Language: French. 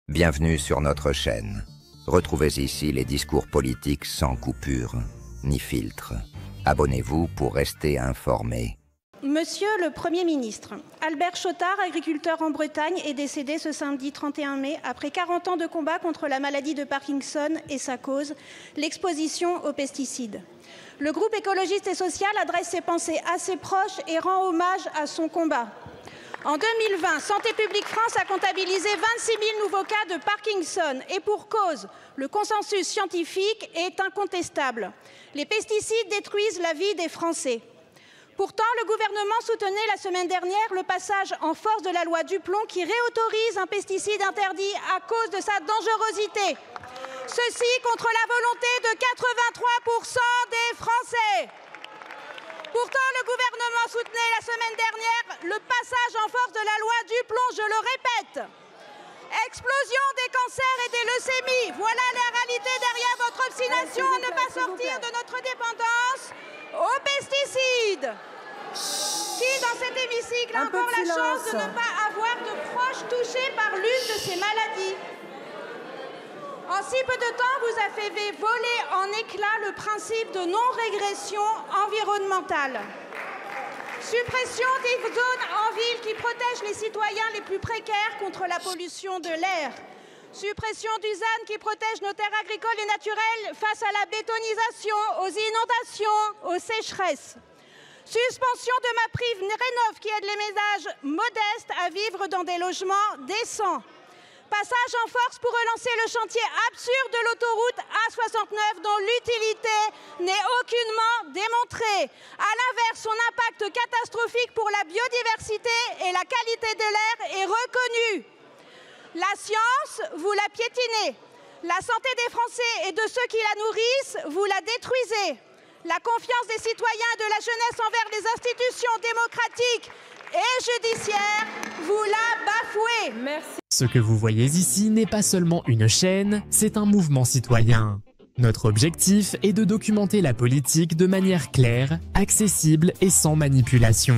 Bienvenue sur notre chaîne. Retrouvez ici les discours politiques sans coupure, ni filtre. Abonnez-vous pour rester informé. Monsieur le Premier ministre, Albert Chotard, agriculteur en Bretagne, est décédé ce samedi 31 mai après 40 ans de combat contre la maladie de Parkinson et sa cause, l'exposition aux pesticides. Le groupe écologiste et social adresse ses pensées à ses proches et rend hommage à son combat. En 2020, Santé publique France a comptabilisé 26 000 nouveaux cas de Parkinson et pour cause, le consensus scientifique est incontestable. Les pesticides détruisent la vie des Français. Pourtant, le gouvernement soutenait la semaine dernière le passage en force de la loi Duplon qui réautorise un pesticide interdit à cause de sa dangerosité. Ceci contre la volonté de 83% des Français. Pourtant, le gouvernement soutenait la semaine dernière le passage en force de la loi Duplon, je le répète. Explosion des cancers et des leucémies, voilà la réalité derrière votre obstination à ne pas sortir de notre dépendance aux pesticides. Qui dans cet hémicycle a encore la chance de ne pas avoir de proches touchés par l'une de ces maladies? En si peu de temps, vous avez volé en éclats le principe de non-régression environnementale. Suppression des zones en ville qui protègent les citoyens les plus précaires contre la pollution de l'air. Suppression du ZAN qui protège nos terres agricoles et naturelles face à la bétonisation, aux inondations, aux sécheresses. Suspension de MaPrimeRénov' qui aide les ménages modestes à vivre dans des logements décents. Passage en force pour relancer le chantier absurde de l'autoroute A69 dont l'utilité n'est aucunement démontrée. À l'inverse, son impact catastrophique pour la biodiversité et la qualité de l'air est reconnu. La science, vous la piétinez. La santé des Français et de ceux qui la nourrissent, vous la détruisez. La confiance des citoyens et de la jeunesse envers les institutions démocratiques et judiciaires, vous la bafouez. Merci. Ce que vous voyez ici n'est pas seulement une chaîne, c'est un mouvement citoyen. Notre objectif est de documenter la politique de manière claire, accessible et sans manipulation.